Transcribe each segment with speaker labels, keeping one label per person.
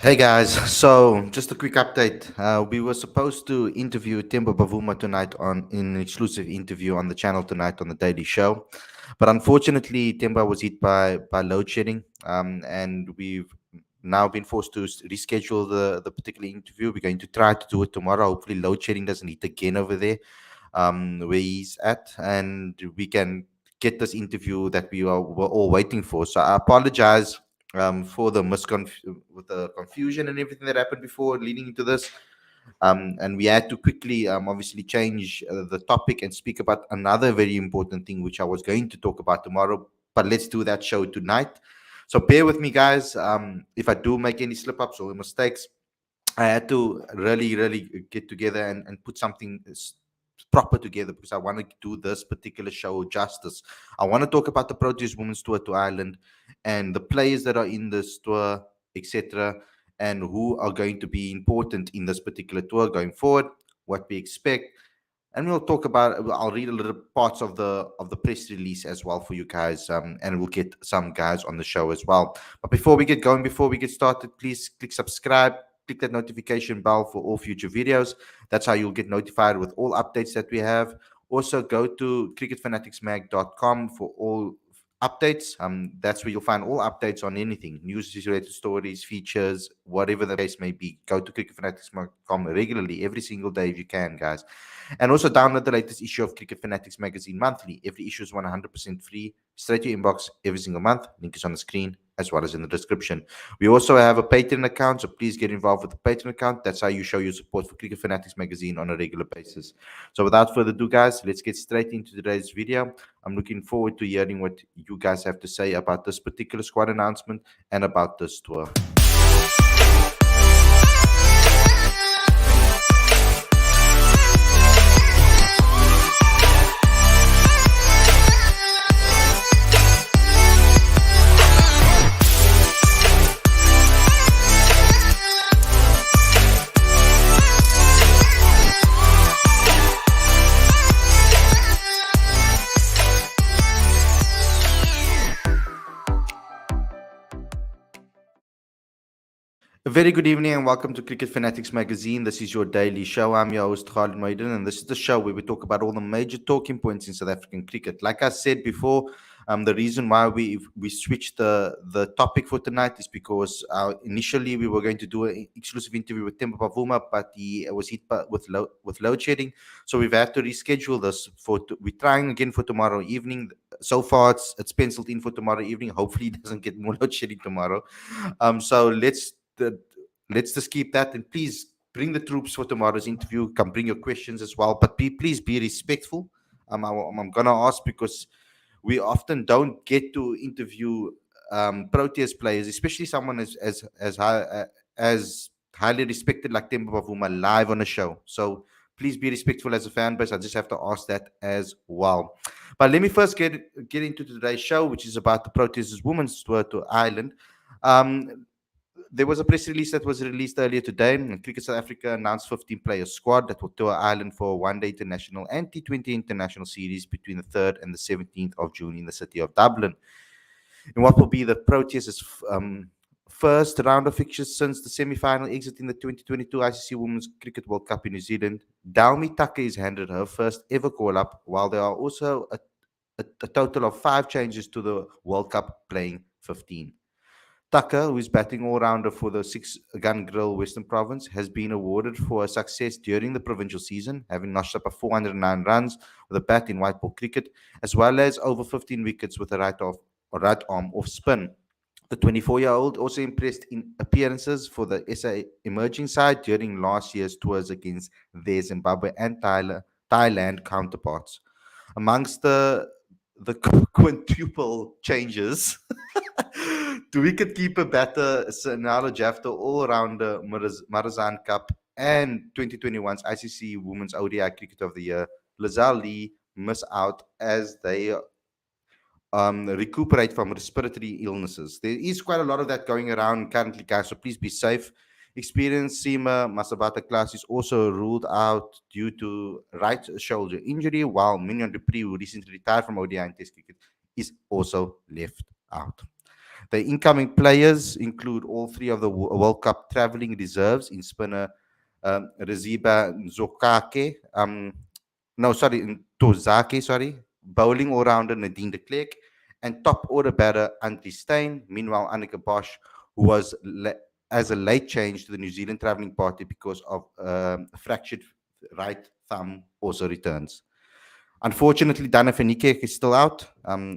Speaker 1: Hey guys, so just a quick update. We were supposed to interview Temba Bavuma tonight on in an exclusive interview on the channel tonight on the Daily Show, but unfortunately, Temba was hit by load shedding, and we've now been forced to reschedule the particular interview. We're going to try to do it tomorrow. Hopefully, load shedding doesn't hit again over there, where he's at, and we can get this interview that were all waiting for. So I apologize for with the confusion and everything that happened before leading into this. And we had to quickly, obviously, change the topic and speak about another very important thing, which I was going to talk about tomorrow. But let's do that show tonight. So bear with me, guys. If I do make any slip ups or mistakes, I had to really get together and put something proper together because I want to do this particular show justice. I want to talk about the Proteas Women's Tour to Ireland and the players that are in this tour, etc., and who are going to be important in this particular tour going forward, what we expect. And we'll talk about. I'll read a little parts of the press release as well for you guys, and we'll get some guys on the show as well. But before we get going, before we get started, please click subscribe, click that notification bell for all future videos. That's how you'll get notified with all updates that we have. Also, go to cricketfanaticsmag.com for all updates. That's where you'll find all updates on anything, news related stories, features, whatever the case may be. Go to cricketfanatics.com regularly, every single day if you can, guys. And also download the latest issue of Cricket Fanatics magazine monthly. Every issue is 100% free, straight to your inbox every single month. Link is on the screen as well as in the description. We also have a Patreon account, so please get involved with the Patreon account. That's how you show your support for Cricket Fanatics magazine on a regular basis. So without further ado, guys, let's get straight into today's video. I'm looking forward to hearing what you guys have to say about this particular squad announcement and about this tour. A very good evening and welcome to Cricket Fanatics Magazine. This is your daily show. I'm your host, Khalid, and this is the show where we talk about all the major talking points in South African cricket. Like I said before, the reason why we switched the topic for tonight is because initially we were going to do an exclusive interview with Temba Bavuma, but he was hit with load shedding. So we've had to reschedule this we're trying again for tomorrow evening. So far, it's penciled in for tomorrow evening. Hopefully, it doesn't get more load shedding tomorrow. So let's just keep that, and please bring the troops for tomorrow's interview. Come bring your questions as well, but please be respectful. I'm gonna ask because we often don't get to interview Proteas players, especially someone as highly respected like Temba Bavuma live on a show. So please be respectful as a fan base. I just have to ask that as well. But let me first get into today's show, which is about the Proteas Women's Tour to Ireland. There was a press release that was released earlier today. Cricket South Africa announced 15-player squad that will tour Ireland for a one-day international and T20 international series between the 3rd and the 17th of June in the city of Dublin. In what will be the Proteas' first round of fixtures since the semi-final exit in the 2022 ICC Women's Cricket World Cup in New Zealand, Dalmi Tucker is handed her first ever call-up, while there are also a total of 5 changes to the World Cup, playing 15. Tucker, who is batting all-rounder for the six-gun Grill Western Province, has been awarded for her success during the provincial season, having notched up a 409 runs with a bat in white ball cricket, as well as over 15 wickets with a right arm off spin. The 24-year-old also impressed in appearances for the SA emerging side during last year's tours against their Zimbabwe and Thailand counterparts. Amongst the quintuple changes to wicketkeeper batter Sanalo Jafta, all-rounder Marazan Cup, and 2021's ICC Women's ODI Cricket of the Year, Lazal Lee, miss out as they recuperate from respiratory illnesses. There is quite a lot of that going around currently, guys, so please be safe. Experienced seamer Masabata Class is also ruled out due to right shoulder injury, while Mignon Dupree, who recently retired from ODI and Test cricket, is also left out. The incoming players include all three of the World Cup traveling reserves in spinner Reziba Nzokake, no, sorry, Tozake, sorry, bowling all-rounder Nadine de Klerk, and top order batter Antti Stein. Meanwhile, Annika Bosch, who was as a late change to the New Zealand travelling party because of fractured right thumb, also returns. Unfortunately, Dana Fenike is still out.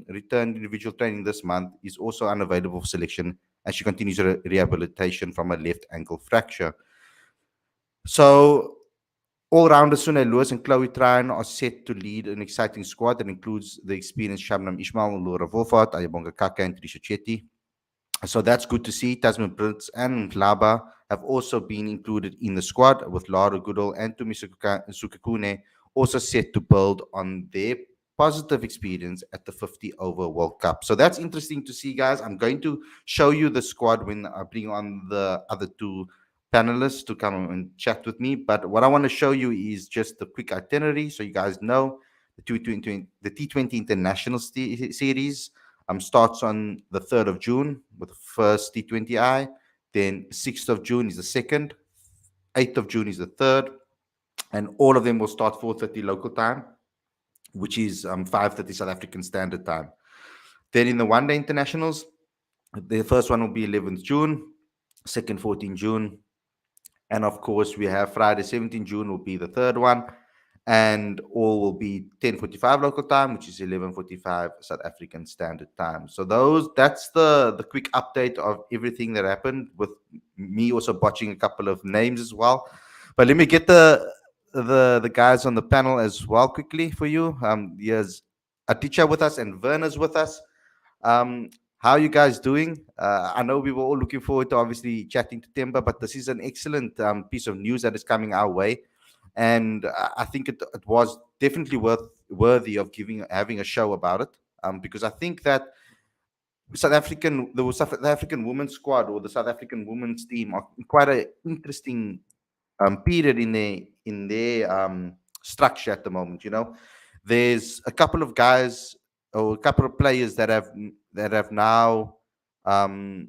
Speaker 1: Returned individual training this month, is also unavailable for selection as she continues her rehabilitation from a left ankle fracture. So all-rounders Sunay Lewis and Chloe Tryon are set to lead an exciting squad that includes the experienced Shabnam Ismail, Laura Wolfart, Ayabonga Kaka, and Trisha Chetty. So that's good to see. Tasman Prince and Laba have also been included in the squad, with Lara Goodall and Tumi Sukakune also set to build on their positive experience at the 50 over World Cup. So that's interesting to see, guys. I'm going to show you the squad when I bring on the other two panelists to come and chat with me. But what I want to show you is just the quick itinerary so you guys know the T20 International Series starts on the 3rd of June with the first T20I. Then 6th of June is the second. 8th of June is the third. And all of them will start 4:30 local time, which is 5:30 South African Standard Time. Then in the one-day internationals, the first one will be 11th June, second 14th June, and of course, we have Friday, 17th June will be the third one. And all will be 10:45 local time, which is 11:45 South African Standard Time. So that's the quick update of everything that happened, with me also botching a couple of names as well. But let me get the guys on the panel as well quickly for you. Here's Aticha with us and Werner's with us. How are you guys doing? I know we were all looking forward to obviously chatting to Temba, but this is an excellent piece of news that is coming our way, and I think it was definitely worthy of having a show about it, because I think that South African women's squad, or the South African women's team, are in quite an interesting period in their structure at the moment. There's a couple of guys or a couple of players that have now um,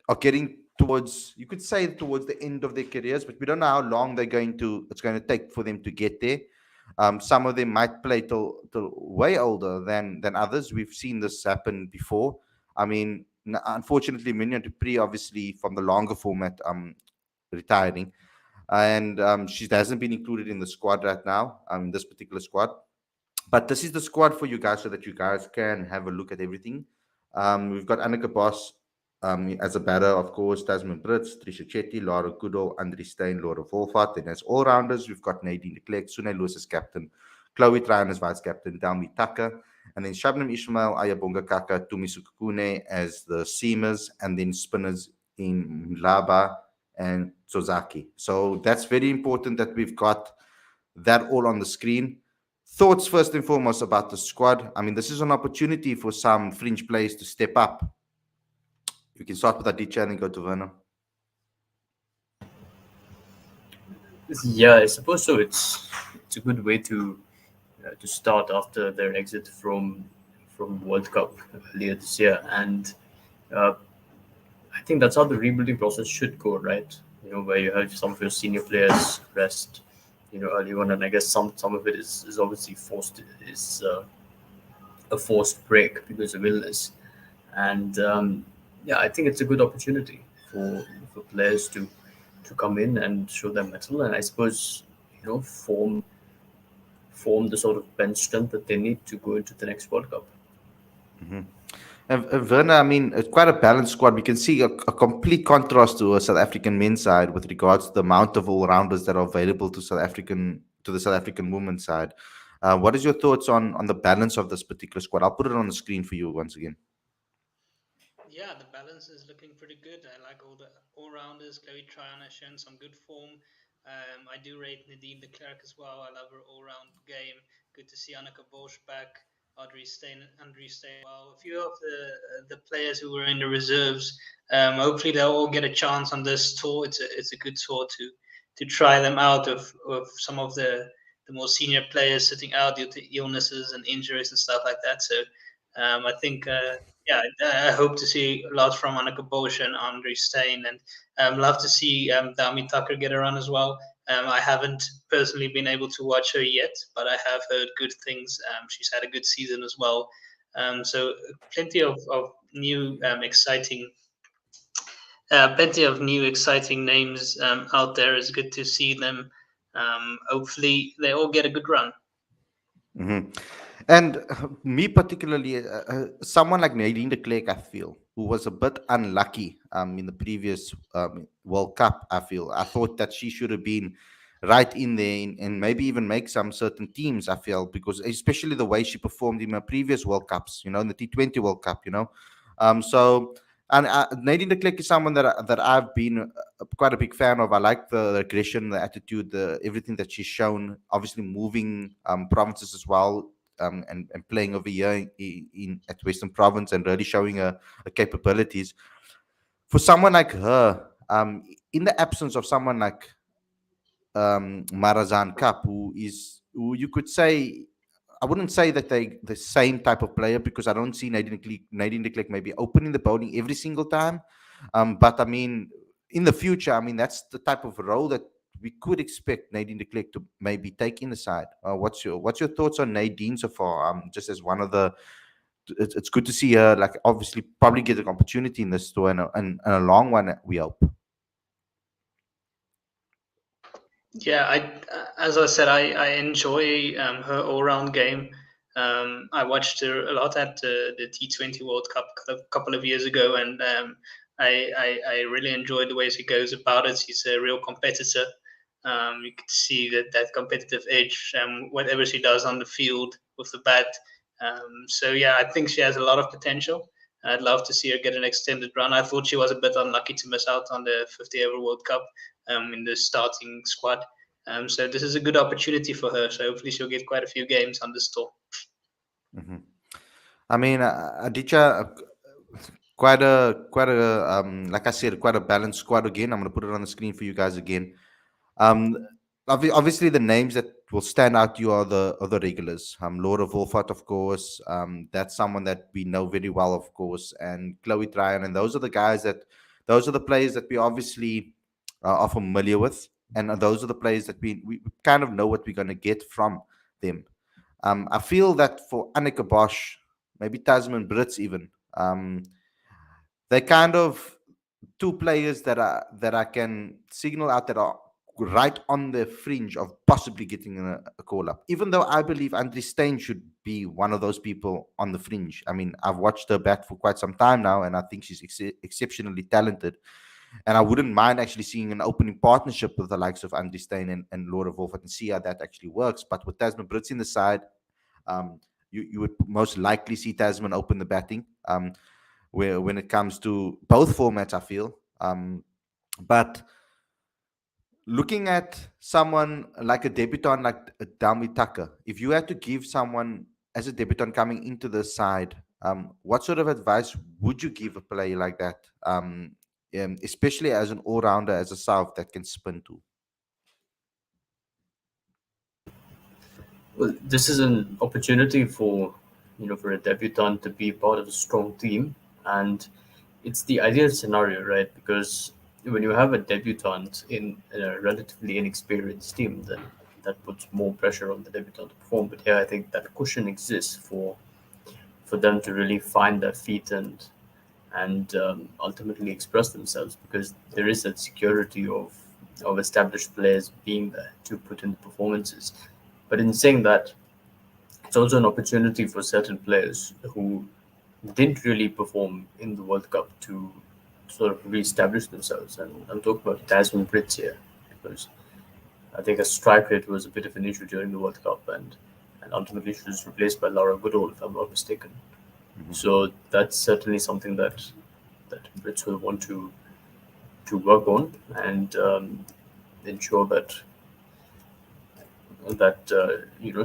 Speaker 1: are getting towards, you could say, towards the end of their careers, but we don't know how long it's going to take for them to get there. Some of them might play till way older than others. We've seen this happen before. I mean, unfortunately, Minion Dupree, obviously from the longer format, retiring, and she hasn't been included in the squad right now. This particular squad, but this is the squad for you guys so that you guys can have a look at everything. We've got Annika Boss as a batter, of course, Tasman Brits, Trisha Chetty, Laura Goodall, Andri Stein, Laura Volfart. Then as all-rounders, we've got Nadine de Klerk, Sunay Lewis as captain, Chloe Tryon as vice-captain, Dalmi Tucker, and then Shabnam Ishmael, Ayabonga Kaka, Tumi Sukakune as the seamers, and then spinners in Mlaba and Sozaki. So that's very important that we've got that all on the screen. Thoughts first and foremost about the squad. I mean, this is an opportunity for some fringe players to step up. You can start with Aditya and then go to Werner.
Speaker 2: Yeah, I suppose so. It's a good way to start after their exit from World Cup earlier this year, and uh, I think that's how the rebuilding process should go, right? Where you have some of your senior players rest, early on, and I guess some of it is obviously forced, is a forced break because of illness, and yeah, I think it's a good opportunity for players to come in and show their mettle, and I suppose form the sort of bench strength that they need to go into the next World Cup.
Speaker 1: Mm-hmm. And Werner, I mean, it's quite a balanced squad. We can see a complete contrast to a South African men's side with regards to the amount of all-rounders that are available to the South African women's side. What is your thoughts on the balance of this particular squad? I'll put it on the screen for you once again.
Speaker 3: Yeah, the balance is looking pretty good. I like all the all-rounders. Chloe Tryon has shown some good form. I do rate Nadine de Klerk as well. I love her all-round game. Good to see Annika Bosch back. Andri Stein. Well, a few of the players who were in the reserves. Hopefully, they'll all get a chance on this tour. It's a good tour to try them out of some of the more senior players sitting out due to illnesses and injuries and stuff like that. So I think yeah, I hope to see a lot from Annika Bosch and Andre Stein, and love to see Dami Tucker get a run as well. I haven't personally been able to watch her yet, but I have heard good things. She's had a good season as well. So plenty of new exciting names out there. It's good to see them. Hopefully, they all get a good run.
Speaker 1: Mhm. And me particularly, someone like Nadine de Klerk, I feel, who was a bit unlucky in the previous World Cup. I thought that she should have been right in there and maybe even make some certain teams. I feel because especially the way she performed in her previous World Cups, in the T20 World Cup, so. And Nadine de Klerk is someone that I've been quite a big fan of. I like the aggression, the attitude, everything that she's shown. Obviously, moving provinces as well, and playing over here in at Western Province and really showing her capabilities. For someone like her, in the absence of someone like Marazan Cup, who you could say, I wouldn't say that they the same type of player because I don't see Nadine de Klerk maybe opening the bowling every single time. But I mean, in the future, I mean that's the type of role that we could expect Nadine de Klerk to maybe take in the side. What's your thoughts on Nadine so far? Just as one of the, it's good to see her like obviously probably get an opportunity in this tour and a long one we hope.
Speaker 3: Yeah, as I said, I enjoy her all-round game. I watched her a lot at the T20 World Cup a couple of years ago, and I really enjoyed the way she goes about it. She's a real competitor. You can see that competitive edge, whatever she does on the field with the bat. So yeah, I think she has a lot of potential. I'd love to see her get an extended run. I thought she was a bit unlucky to miss out on the 50 over World Cup in the starting squad. So this is a good opportunity for her. So hopefully she'll get quite a few games on this tour.
Speaker 1: Hmm. I mean, Aditya, quite a like I said, quite a balanced squad again. I'm gonna put it on the screen for you guys again. Um, obviously, the names that will stand out to you are the regulars. Laura Wolfert, of course. That's someone that we know very well, of course, and Chloe Tryon, and those are the players that we obviously are familiar with, and those are the players that we kind of know what we're going to get from them. I feel that for Annika Bosch, maybe Tasman Brits even, they kind of two players that I can signal out that are right on the fringe of possibly getting a call up. Even though I believe Andre Stein should be one of those people on the fringe. I mean, I've watched her bat for quite some time now, and I think she's exceptionally talented. And I wouldn't mind actually seeing an opening partnership with the likes of Andre Stein and Laura Wolfert and see how that actually works. But with Tasman Brits in the side, you would most likely see Tasman open the batting. Where when it comes to both formats, I feel. But looking at someone like a debutant like Dami Tucker, if you had to give someone as a debutant coming into the side, what sort of advice would you give a player like that? Especially as an all-rounder, as a South that can spin too.
Speaker 2: Well, this is an opportunity for for a debutant to be part of a strong team, and it's the ideal scenario, right? Because when you have a debutant in a relatively inexperienced team, then that puts more pressure on the debutant to perform. But here, I think that cushion exists for them to really find their feet and ultimately express themselves, because there is that security of established players being there to put in the performances. But in saying that, it's also an opportunity for certain players who didn't really perform in the World Cup to sort of re-establish themselves. And I'm talking about Tasman Brits here, because I think her strike rate was a bit of an issue during the World Cup, and ultimately she was replaced by Laura Goodall, if I'm not mistaken.
Speaker 1: Mhm.
Speaker 2: So that's certainly something that Brits will want to work on and ensure that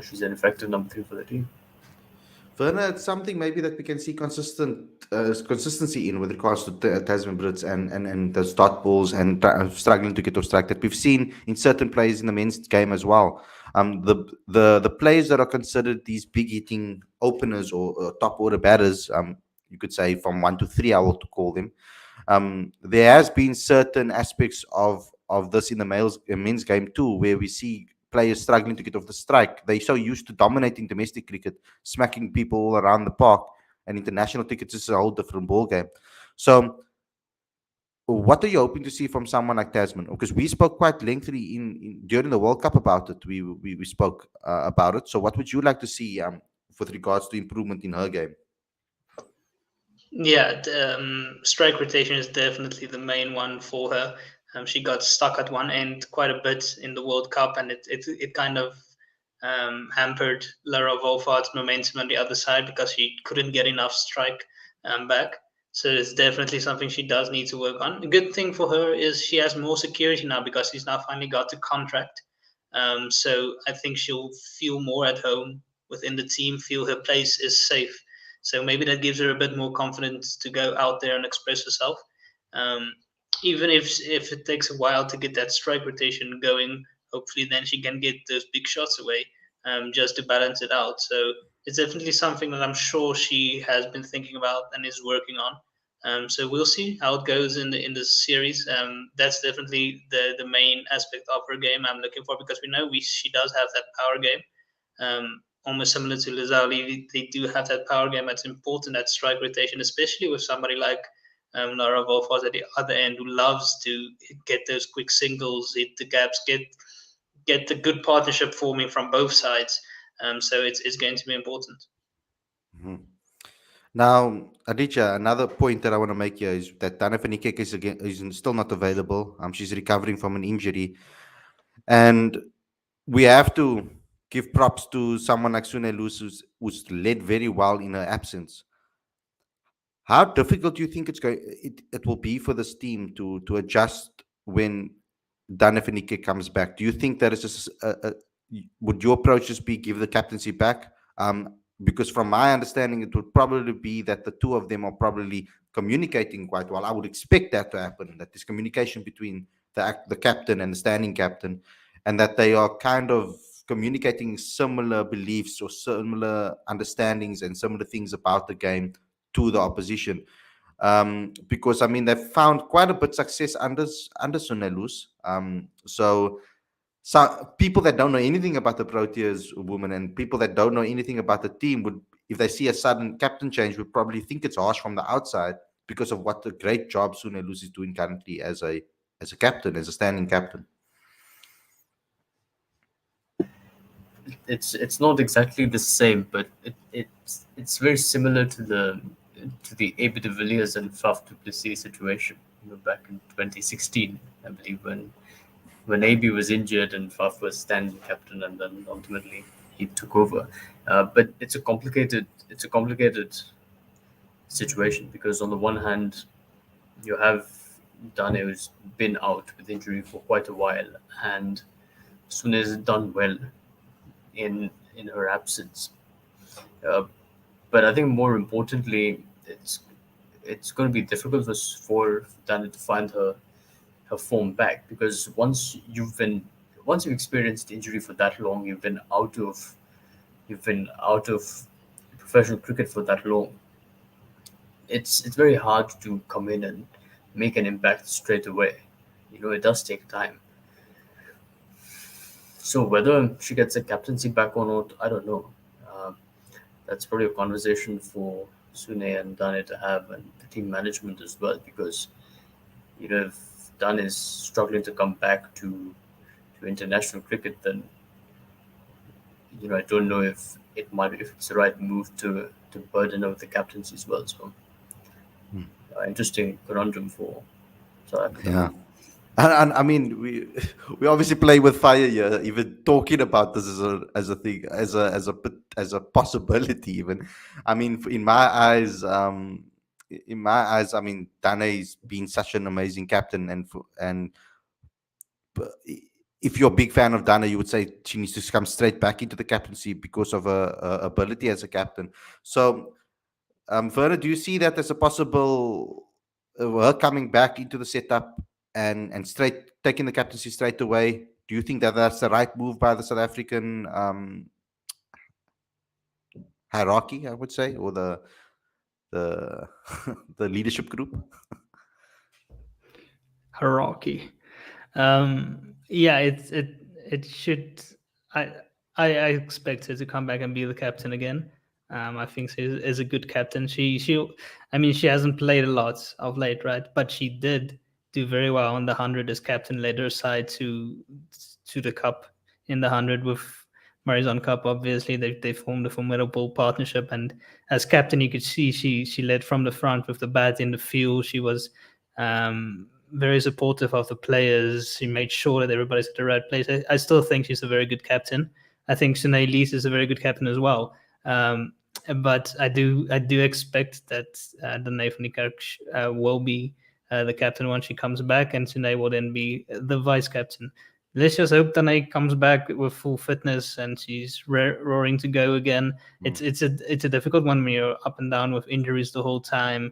Speaker 2: she's an effective number three for the team.
Speaker 1: Verna, it's something maybe that we can see consistency in with regards to Tasman Brits and those dot balls and struggling to get off strike that we've seen in certain plays in the men's game as well. The players that are considered these big hitting openers or top order batters, you could say from 1 to 3, I will to call them. There has been certain aspects of this in the men's game too, where we see players struggling to get off the strike. They're so used to dominating domestic cricket, smacking people all around the park, and international cricket is a whole different ball game. So what are you hoping to see from someone like Tasman? Because we spoke quite lengthily in during the World Cup about it. We spoke about it. So what would you like to see with regards to improvement in her game?
Speaker 3: Yeah, strike rotation is definitely the main one for her. She got stuck at one end quite a bit in the World Cup, and it kind of hampered Lara Wolfhardt's momentum on the other side because she couldn't get enough strike back. So it's definitely something she does need to work on. A good thing for her is she has more security now because she's now finally got the contract. So I think she'll feel more at home within the team, feel her place is safe. So maybe that gives her a bit more confidence to go out there and express herself. Um, Even if it takes a while to get that strike rotation going, hopefully then she can get those big shots away, just to balance it out. So it's definitely something that I'm sure she has been thinking about and is working on. So we'll see how it goes in the series. That's definitely the main aspect of her game I'm looking for because we know she does have that power game, almost similar to Lazali. They do have that power game that's important at strike rotation, especially with somebody like Lara Wolfos at the other end who loves to get those quick singles, hit the gaps, get the good partnership forming from both sides. So it's going to be important.
Speaker 1: Mhm. Now, Aditya, another point that I want to make here is that Dana Nikek is still not available. She's recovering from an injury, and we have to give props to someone like Sune Luz, who's led very well in her absence. How difficult do you think it will be for this team to adjust when Danafinike comes back? Do you think that is just would your approach just be give the captaincy back? Because from my understanding, it would probably be that the two of them are probably communicating quite well. I would expect that to happen. That there's communication between the captain and the standing captain, and that they are kind of communicating similar beliefs or similar understandings and similar things about the game to the opposition. Because I mean they've found quite a bit success under Sunelus. So people that don't know anything about the Proteas women and people that don't know anything about the team would, if they see a sudden captain change, would probably think it's harsh from the outside because of what the great job Sunelus is doing currently as a captain, as a standing captain.
Speaker 2: It's not exactly the same, but it's very similar to the AB de Villiers and Faf du Plessis situation. Back in 2016, I believe, when AB was injured and Faf was standing captain, and then ultimately he took over. But it's a complicated situation because on the one hand, you have Dane who's been out with injury for quite a while, and Sune has done well in her absence. Uh, but I think more importantly, it's going to be difficult for Dana to find her form back because once you've experienced injury for that long, you've been out of professional cricket for that long. It's very hard to come in and make an impact straight away. It does take time. So whether she gets a captaincy back or not, I don't know. Um, that's probably a conversation for Sune and Dane to have, and the team management as well, because if Dane is struggling to come back to international cricket, then I don't know if it's the right move to burden over the captaincy as well. So
Speaker 1: Hmm.
Speaker 2: interesting conundrum for South Africa.
Speaker 1: Yeah. And I mean, we obviously play with fire here. Even talking about this as a thing, as a possibility. Even, I mean, in my eyes, I mean, Dane's been such an amazing captain, and if you're a big fan of Dana, you would say she needs to come straight back into the captaincy because of her ability as a captain. So, Verna, do you see that as a possible her coming back into the setup and straight taking the captaincy straight away? Do you think that that's the right move by the South African hierarchy? I would say, or the the leadership group.
Speaker 4: Hierarchy. Yeah, it should. I I expect her to come back and be the captain again. I think she is a good captain. I mean, she hasn't played a lot of late, right? But she did do very well on the 100 as captain, led her side to the cup in the 100 with Marizon Cup. Obviously, they formed a formidable partnership, and as captain, you could see she led from the front with the bat in the field. She was very supportive of the players. She made sure that everybody's at the right place. I still think she's a very good captain. I think Sinead Lees is a very good captain as well. Um, but I do expect that Danae van Niekerk will be the captain once she comes back, and Sinead will then be the vice captain. Let's just hope Danae comes back with full fitness and she's roaring to go again. It's a difficult one when you're up and down with injuries the whole time.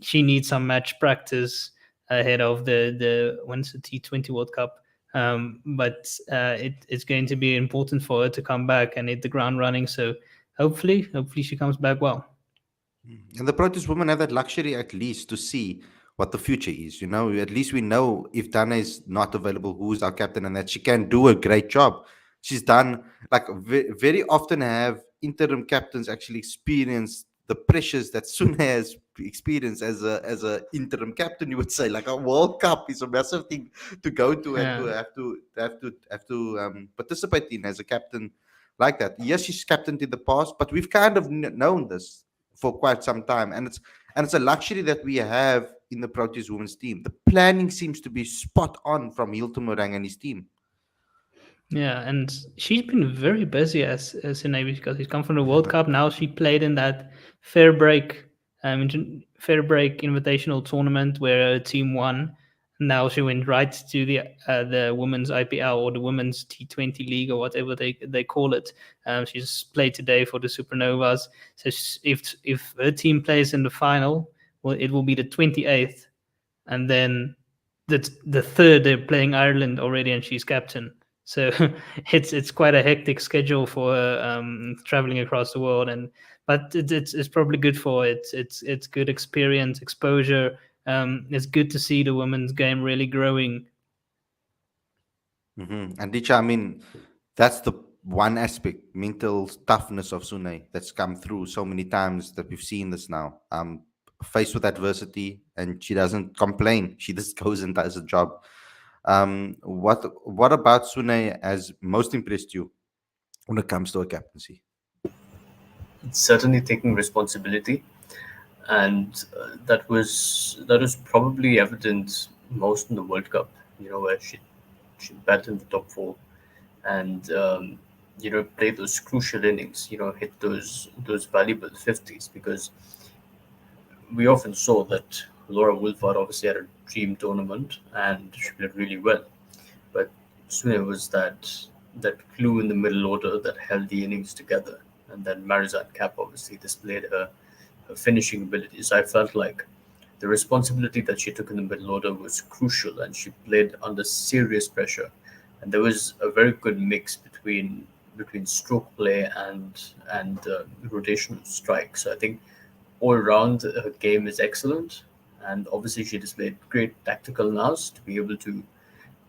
Speaker 4: She needs some match practice ahead of the when's the T20 World Cup. But it's going to be important for her to come back and hit the ground running. So hopefully she comes back well.
Speaker 1: And the Proteas women have that luxury at least to see what the future is. You know, at least we know if Dana is not available, who's our captain, and that she can do a great job. She's done like very often have interim captains actually experience the pressures that Sune has experienced as a interim captain. You would say like a World Cup is a massive thing to go to and to
Speaker 4: Yeah.
Speaker 1: have to participate in as a captain like that. Yes, she's captained in the past, but we've kind of known this for quite some time, and it's a luxury that we have in the Proteas women's team. The planning seems to be spot on from Hilton Morang and his team.
Speaker 4: Yeah, and she's been very busy as a Navy because she's come from the World Cup. Now she played in that fair break, fair break invitational tournament where her team won. Now she went right to the women's IPL or the women's T20 league or whatever they call it. She's played today for the Supernovas. So if her team plays in the final, well, it will be the 28th, and then the third they're playing Ireland already, and she's captain. So it's quite a hectic schedule for her, traveling across the world, and but it's probably good for her. It's good experience, exposure. It's good to see the women's game really growing.
Speaker 1: And Dicha, I mean, that's the one aspect, mental toughness of Sune that's come through so many times that we've seen this now. Faced with adversity, and she doesn't complain. She just goes and does a job. What about Sune has most impressed you when it comes to her captaincy?
Speaker 2: It's certainly taking responsibility, and that was probably evident most in the World Cup. You know, where she batted in the top four and play those crucial innings. Hit those valuable fifties, because we often saw that Laura Wolfhard obviously had a dream tournament and she played really well, but Sune was that glue in the middle order that held the innings together. And then Marizan Cap obviously displayed her finishing abilities. I felt like the responsibility that she took in the middle order was crucial, and she played under serious pressure. And there was a very good mix between stroke play and rotational strike. So I think all around her game is excellent, and obviously she displayed great tactical nous to be able to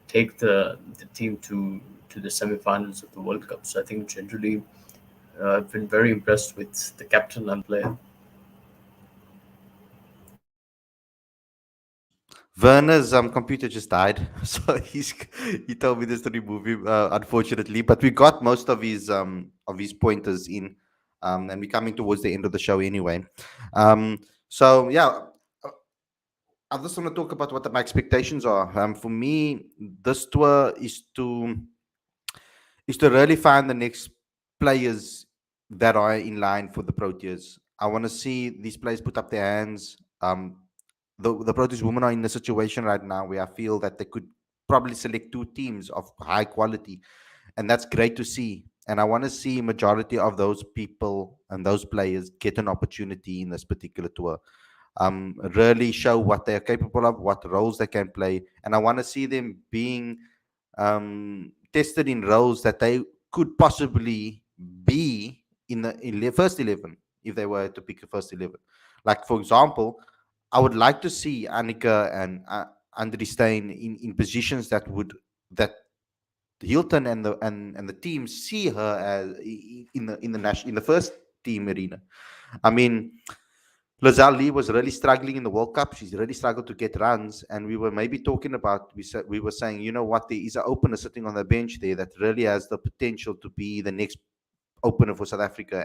Speaker 2: take the team to the semi-finals of the World Cup. So I think generally I've been very impressed with the captain and player.
Speaker 1: Werner's computer just died, so he told me just to remove him, unfortunately. But we got most of his pointers in, and we're coming towards the end of the show anyway. So yeah, I just want to talk about what my expectations are. For me, this tour is to really find the next players that are in line for the Proteas. I want to see these players put up their hands. The Proteas women are in a situation right now where I feel that they could probably select two teams of high quality, and that's great to see. And I want to see majority of those people and those players get an opportunity in this particular tour. Really show what they're capable of, what roles they can play, and I want to see them being tested in roles that they could possibly be in the first 11. if they were to pick a first 11. Like, for example, I would like to see Annika and Andri Stein in positions that Hilton and the team see her as in the first team arena. I mean, Lazelle Lee was really struggling in the World Cup. She's really struggled to get runs, and we were maybe talking about we were saying, you know what, there is an opener sitting on the bench there that really has the potential to be the next opener for South Africa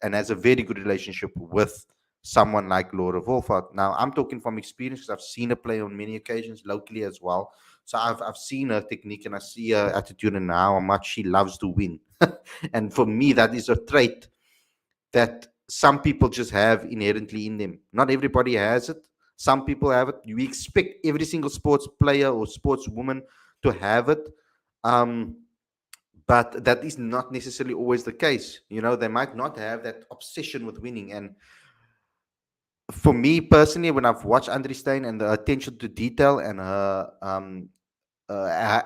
Speaker 1: and has a very good relationship with someone like Laura Wolfart. Now, I'm talking from experience because I've seen her play on many occasions locally as well. So I've seen her technique and I see her attitude and how much she loves to win. And for me, that is a trait that some people just have inherently in them. Not everybody has it. Some people have it. We expect every single sports player or sportswoman to have it. But that is not necessarily always the case. They might not have that obsession with winning. And for me personally, when I've watched Andri Stein and the attention to detail and her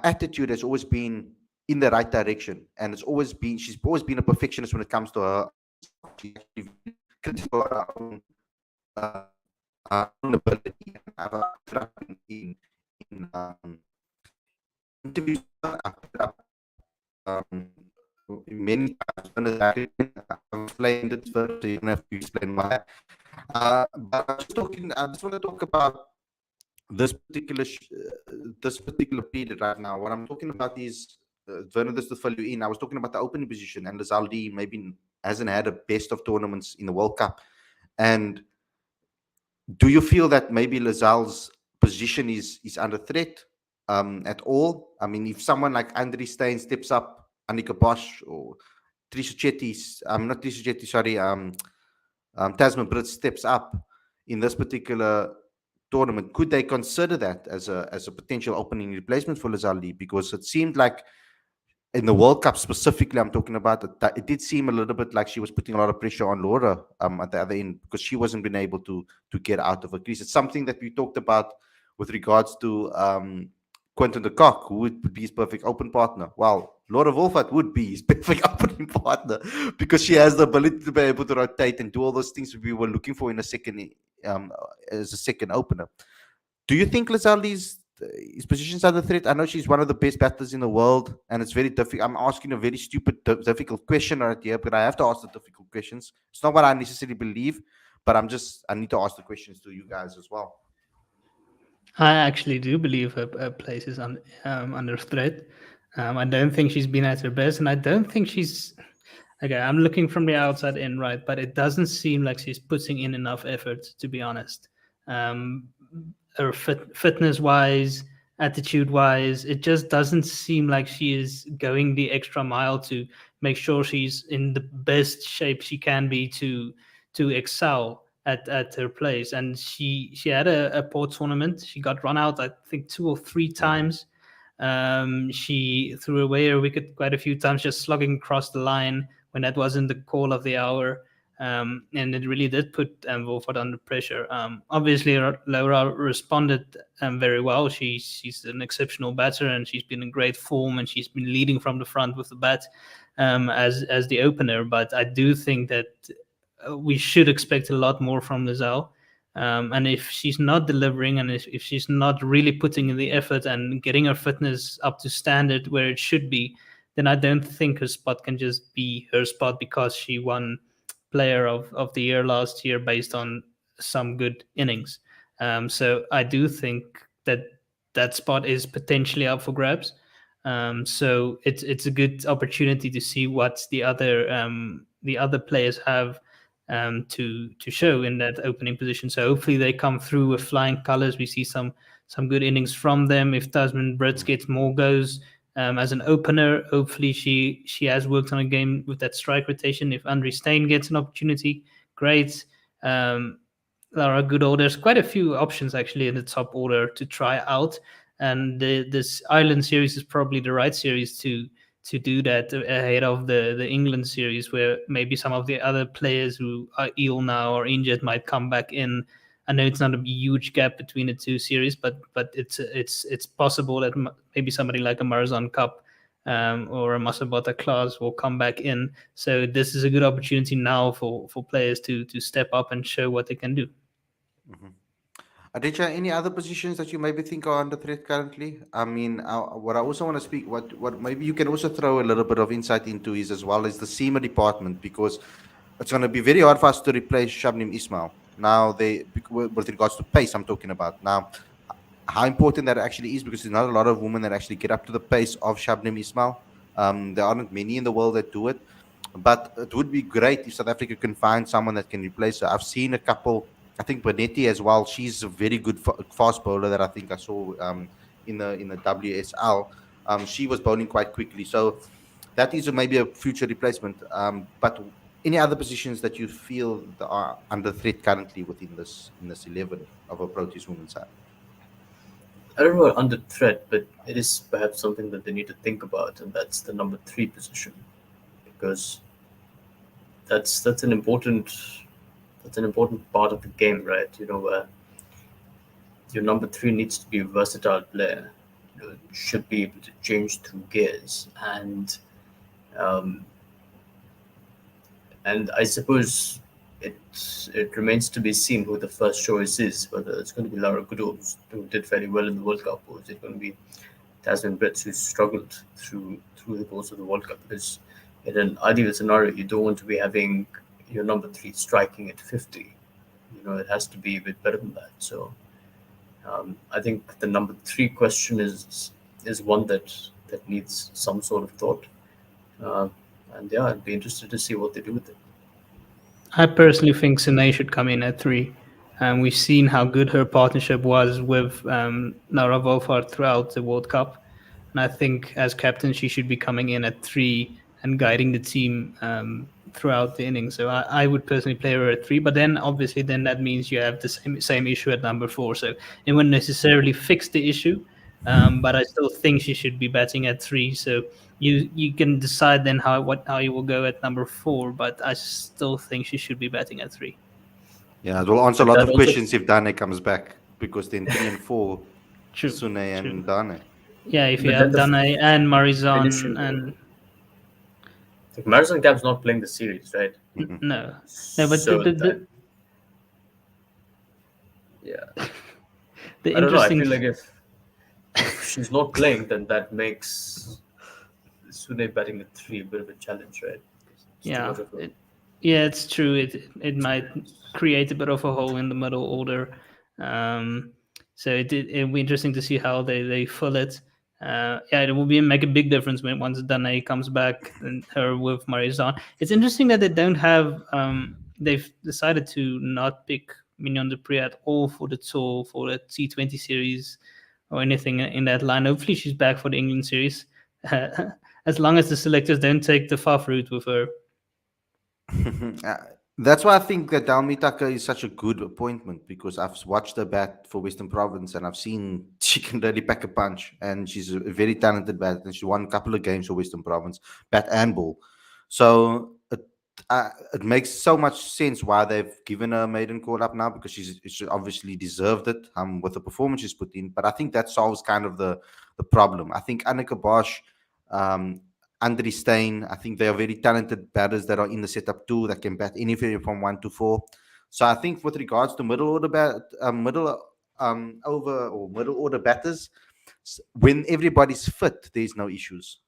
Speaker 1: attitude has always been in the right direction, and she's always been a perfectionist when it comes to her own stuff. She's actually critical of her own ability. And I've put up in interviews. I put up many times. I've explained it first, so you don't have to explain why. But I just want to talk about this particular period right now. What I'm talking about is, Werner, this to fill you in. I was talking about the opening position, and Lazelle Lee maybe hasn't had a best of tournaments in the World Cup. And do you feel that maybe Lazelle's position is under threat at all? I mean, if someone like Andri Stein steps up, Annika Bosch or Trisha Chetty, not Trisha Chetty, sorry, Tasman Britt steps up in this particular tournament, could they consider that as a potential opening replacement for Lazelle Lee? Because it seemed like in the World Cup specifically, I'm talking about, it did seem a little bit like she was putting a lot of pressure on Laura at the other end because she wasn't been able to get out of a crease. It's something that we talked about with regards to Quentin de Kock, who would be his perfect open partner. Well, Laura Wolfart would be his perfect opening partner because she has the ability to be able to rotate and do all those things we were looking for in a second as a second opener. Do you think Lazelle Lee's position's under threat? I know she's one of the best battlers in the world, and it's very difficult. I'm asking a very stupid, difficult question right here, but I have to ask the difficult questions. It's not what I necessarily believe, but I need to ask the questions to you guys as well.
Speaker 4: I actually do believe her place is under threat. I don't think she's been at her best, and I don't think she's. Okay, I'm looking from the outside in, right? But it doesn't seem like she's putting in enough effort, to be honest. Her fitness-wise, attitude-wise, it just doesn't seem like she is going the extra mile to make sure she's in the best shape she can be to excel at her place. And she had a poor tournament. She got run out, I think, 2 or 3 times. She threw away her wicket quite a few times, just slugging across the line when that wasn't the call of the hour. And it really did put Wolfart under pressure. Obviously, Laura responded very well. She's an exceptional batter, and she's been in great form, and she's been leading from the front with the bat as the opener. But I do think that we should expect a lot more from Lazelle. And if she's not delivering, and if she's not really putting in the effort and getting her fitness up to standard where it should be, then I don't think her spot can just be her spot because she won Player of the Year last year based on some good innings. So I do think that spot is potentially up for grabs. So it's a good opportunity to see what the other players have to show in that opening position. So hopefully they come through with flying colors. We see some good innings from them. If Tasman Brits gets more goes as an opener, hopefully she has worked on a game with that strike rotation. If Andri Stein gets an opportunity, great. Lara Goodall, there's quite a few options actually in the top order to try out, and this Ireland series is probably the right series to do that ahead of the England series, where maybe some of the other players who are ill now or injured might come back in. I know it's not a huge gap between the two series, but it's possible that maybe somebody like a Marazon Cup or a Masabata class will come back in. So this is a good opportunity now for players to step up and show what they can do.
Speaker 1: Aditya, any other positions that you maybe think are under threat currently? I mean, what I also want to speak, what maybe you can also throw a little bit of insight into is as well as the SEMA department, because it's going to be very hard for us to replace Shabnim Ismail. Now, with regards to pace, I'm talking about now, how important that actually is, because there's not a lot of women that actually get up to the pace of Shabnim Ismail. There aren't many in the world that do it, but it would be great if South Africa can find someone that can replace her. I've seen a couple. I think Bonetti as well. She's a very good fast bowler that I think I saw in the WSL. She was bowling quite quickly, so that is maybe a future replacement. But any other positions that you feel that are under threat currently within this in this 11 of a Proteas women's side?
Speaker 2: I don't know under threat, but it is perhaps something that they need to think about, and that's the number 3 position, because that's an important part of the game, right? Where your number 3 needs to be a versatile player. Should be able to change through gears, and I suppose it remains to be seen who the first choice is, whether it's going to be Laura Goodall, who did very well in the World Cup, or is it going to be Tasman Brits, who struggled through the course of the World Cup? Because in an ideal scenario, you don't want to be having your number 3 striking at 50. It has to be a bit better than that. So I think the number 3 question is one that needs some sort of thought. And yeah, I'd be interested to see what they do with it.
Speaker 4: I personally think Sine should come in at 3. We've seen how good her partnership was with Laura Wolfhard throughout the World Cup. And I think as captain, she should be coming in at 3 and guiding the team throughout the innings. So I would personally play her at 3. But then obviously that means you have the same issue at number 4. So it wouldn't necessarily fix the issue. But I still think she should be batting at 3. So you can decide then how you will go at number 4. But I still think she should be batting at 3.
Speaker 1: Yeah, it will answer a
Speaker 2: But
Speaker 1: lot
Speaker 2: that
Speaker 1: of
Speaker 2: also-
Speaker 1: questions if Dane comes back, because then 3 and 4,
Speaker 4: True.
Speaker 1: Sune and
Speaker 4: True.
Speaker 1: Dane.
Speaker 4: Yeah, if you
Speaker 2: But
Speaker 4: have
Speaker 2: then the
Speaker 4: Dane and Marizon
Speaker 2: finishing-
Speaker 4: and
Speaker 2: Like Madison Camp's not playing the series, right?
Speaker 4: no, but
Speaker 2: So
Speaker 4: the
Speaker 2: yeah,
Speaker 4: the
Speaker 2: I don't know. I
Speaker 4: interesting
Speaker 2: feel like if she's not playing, then that makes Sune batting at 3 a bit of a challenge, right? It's too
Speaker 4: yeah
Speaker 2: much of a-
Speaker 4: yeah, it's true. It might create a bit of a hole in the middle order. So it'll be interesting to see how they fill it. Yeah, it will make a big difference once Danae comes back and her with Marizon. It's interesting that they don't have. They've decided to not pick Mignon Dupree at all for the tour, for the T20 series or anything in that line. Hopefully, she's back for the England series. As long as the selectors don't take the Faf route with her.
Speaker 1: That's why I think that Dalmi Tucker is such a good appointment, because I've watched her bat for Western Province and I've seen she can really pack a punch, and she's a very talented bat, and she won a couple of games for Western Province, bat and ball. So it makes so much sense why they've given her a maiden call up now, because she obviously deserved it with the performance she's put in. But I think that solves kind of the problem. I think Anneke Bosch, Andre Steyn, I think they are very talented batters that are in the setup too, that can bat anything from 1 to 4. So I think with regards to middle order middle order batters, when everybody's fit, there's no issues.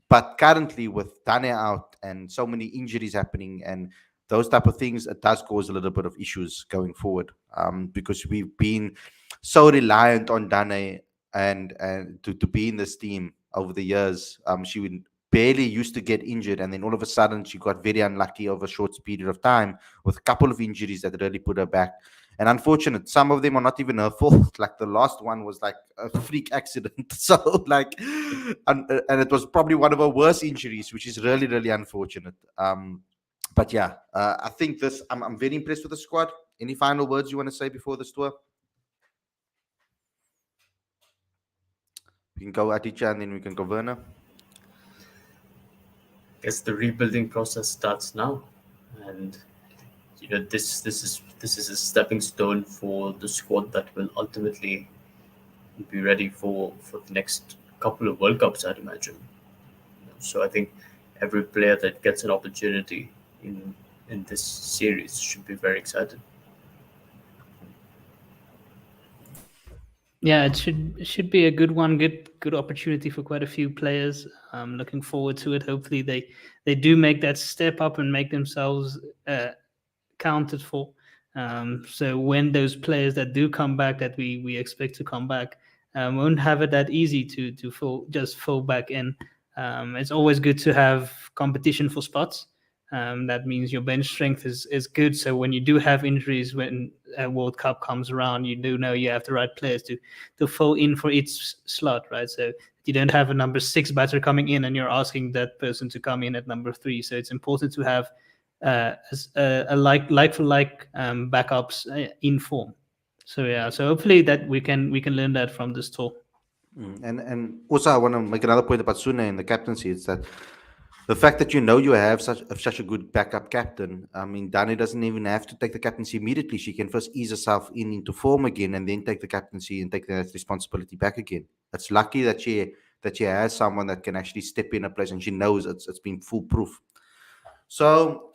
Speaker 1: But currently with Tane out and so many injuries happening and those type of things, it does cause a little bit of issues going forward, because we've been so reliant on Dane and to be in this team over the years. She would barely used to get injured, and then all of a sudden she got very unlucky over a short period of time with a couple of injuries that really put her back. And unfortunate, some of them are not even her fault. Like the last one was like a freak accident. So like, and it was probably one of her worst injuries, which is really, really unfortunate. But yeah, I think I'm very impressed with the squad. Any final words you want to say before this tour? We can go Aticha and then we can go Werner.
Speaker 2: Guess the rebuilding process starts now, and this is a stepping stone for the squad that will ultimately be ready for the next couple of World Cups, I'd imagine. So I think every player that gets an opportunity in this series should be very excited.
Speaker 4: Yeah, it should be a good one, good opportunity for quite a few players. Looking forward to it. Hopefully they do make that step up and make themselves counted for. So when those players that do come back, that we expect to come back, won't have it that easy to fall back in. It's always good to have competition for spots. That means your bench strength is good. So when you do have injuries, when a World Cup comes around, you do know you have the right players to fill in for each slot, right? So you don't have a number 6 batter coming in and you're asking that person to come in at number 3. So it's important to have a like for like backups in form. So yeah, so hopefully that we can learn that from this tour.
Speaker 1: And also, I want to make another point about Sune and the captaincy. It's that the fact that you have such a good backup captain. I mean, Dani doesn't even have to take the captaincy immediately. She can first ease herself into form again, and then take the captaincy and take that responsibility back again. It's lucky that she has someone that can actually step in a place, and she knows it's been foolproof. So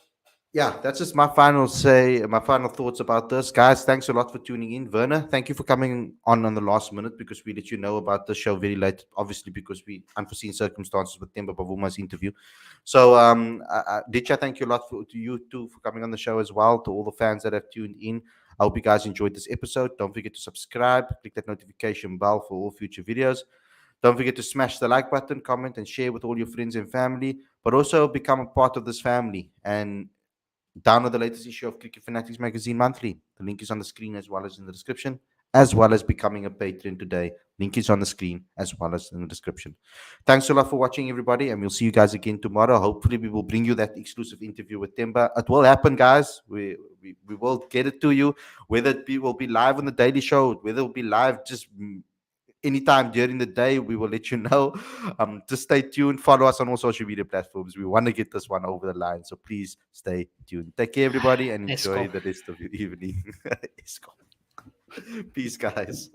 Speaker 1: yeah, that's just my final thoughts about this. Guys, thanks a lot for tuning in. Werner, thank you for coming on the last minute, because we let you know about the show very late, obviously because we unforeseen circumstances with Temba Bavuma's interview. So Ditya, thank you a lot to you too for coming on the show as well, to all the fans that have tuned in. I hope you guys enjoyed this episode. Don't forget to subscribe, click that notification bell for all future videos. Don't forget to smash the like button, comment, and share with all your friends and family, but also become a part of this family and download the latest issue of Cricket Fanatics Magazine monthly. The link is on the screen as well as in the description, as well as becoming a patron today. Link is on the screen as well as in the description. Thanks a lot for watching, everybody, and we'll see you guys again tomorrow. Hopefully, we will bring you that exclusive interview with Temba. It will happen, guys. We will get it to you, whether will be live on the Daily Show, whether it will be live just anytime during the day. We will let you know. Just stay tuned. Follow us on all social media platforms. We want to get this one over the line, so please stay tuned. Take care, everybody, and enjoy
Speaker 4: Eskom.
Speaker 1: the rest of your evening. Eskom. Peace, guys.